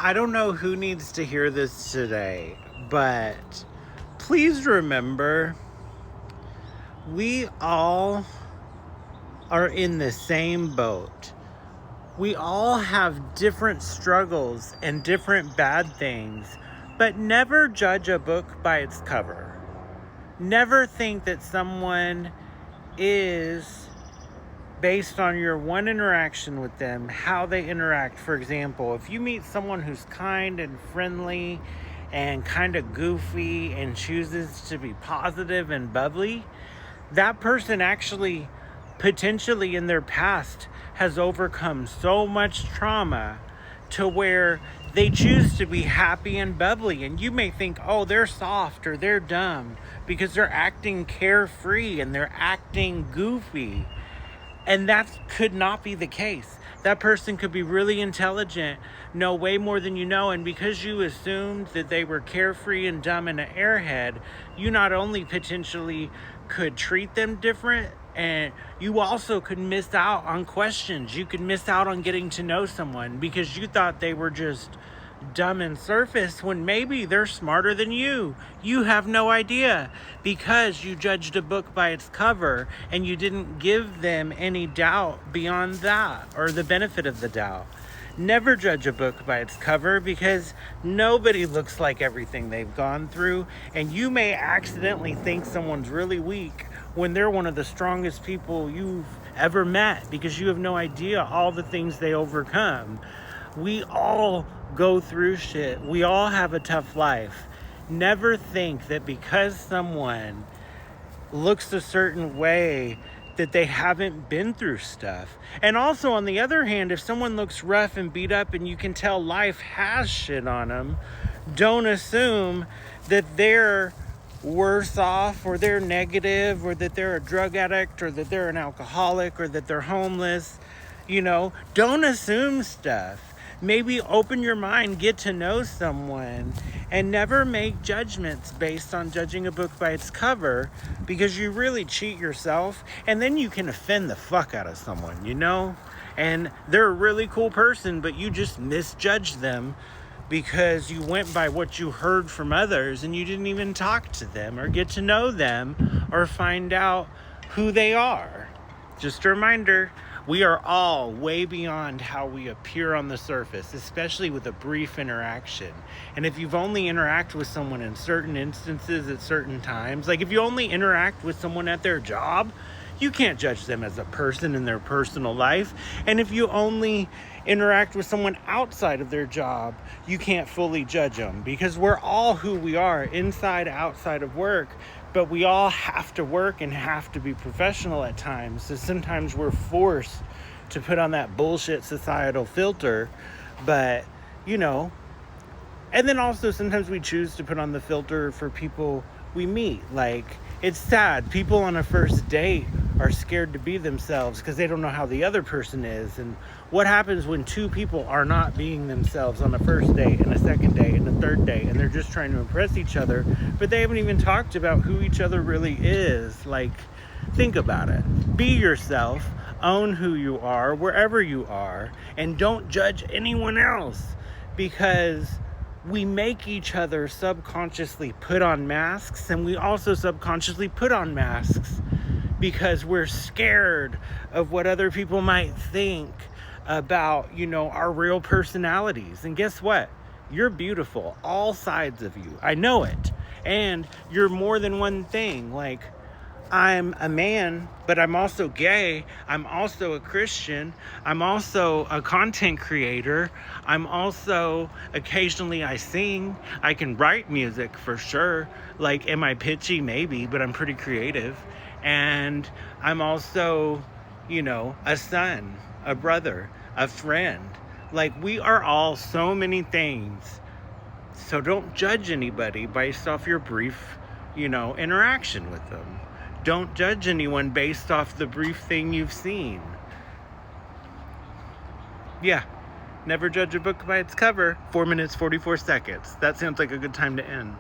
I don't know who needs to hear this today, but please remember we all are in the same boat. We all have different struggles and different bad things, but never judge a book by its cover. Never think that someone is based on your one interaction with them, how they interact. For example, if you meet someone who's kind and friendly and kind of goofy and chooses to be positive and bubbly, that person actually potentially in their past has overcome so much trauma to where they choose to be happy and bubbly. And you may think, oh, they're soft or they're dumb because they're acting carefree and they're acting goofy. And that could not be the case. That person could be really intelligent, know way more than you know, and because you assumed that they were carefree and dumb and an airhead, you not only potentially could treat them different, and you also could miss out on questions. You could miss out on getting to know someone because you thought they were just dumb and surface when maybe they're smarter than you. You have no idea because you judged a book by its cover and you didn't give them any doubt beyond that or the benefit of the doubt. Never judge a book by its cover because nobody looks like everything they've gone through, and you may accidentally think someone's really weak when they're one of the strongest people you've ever met because you have no idea all the things they overcome. We all go through shit. We all have a tough life. Never think that because someone looks a certain way that they haven't been through stuff. And also, on the other hand, if someone looks rough and beat up and you can tell life has shit on them, don't assume that they're worse off or they're negative or that they're a drug addict or that they're an alcoholic or that they're homeless. Don't assume stuff. Maybe open your mind, get to know someone, and never make judgments based on judging a book by its cover because you really cheat yourself and then you can offend the fuck out of someone, And they're a really cool person, but you just misjudged them because you went by what you heard from others and you didn't even talk to them or get to know them or find out who they are. Just a reminder, we are all way beyond how we appear on the surface, especially with a brief interaction. And if you've only interacted with someone in certain instances at certain times, like if you only interact with someone at their job, you can't judge them as a person in their personal life. And if you only interact with someone outside of their job, you can't fully judge them because we're all who we are inside, outside of work. But we all have to work and have to be professional at times. So sometimes we're forced to put on that bullshit societal filter. But, and then also sometimes we choose to put on the filter for people we meet. Like, it's sad. People on a first date are scared to be themselves because they don't know how the other person is. And what happens when two people are not being themselves on a first date and a second date and a third date and they're just trying to impress each other, but they haven't even talked about who each other really is? Like, think about it. Be yourself, own who you are wherever you are, and don't judge anyone else because we make each other subconsciously put on masks, and we also subconsciously put on masks because we're scared of what other people might think about, our real personalities. And guess what? You're beautiful, all sides of you. I know it. And you're more than one thing. Like, I'm a man, but I'm also gay. I'm also a Christian. I'm also a content creator. I'm also, occasionally I sing. I can write music for sure. Like, am I pitchy? Maybe, but I'm pretty creative. And I'm also, a son, a brother, a friend. Like, we are all so many things. So don't judge anybody based off your brief, interaction with them. Don't judge anyone based off the brief thing you've seen. Yeah, never judge a book by its cover. 4 minutes, 44 seconds. That sounds like a good time to end.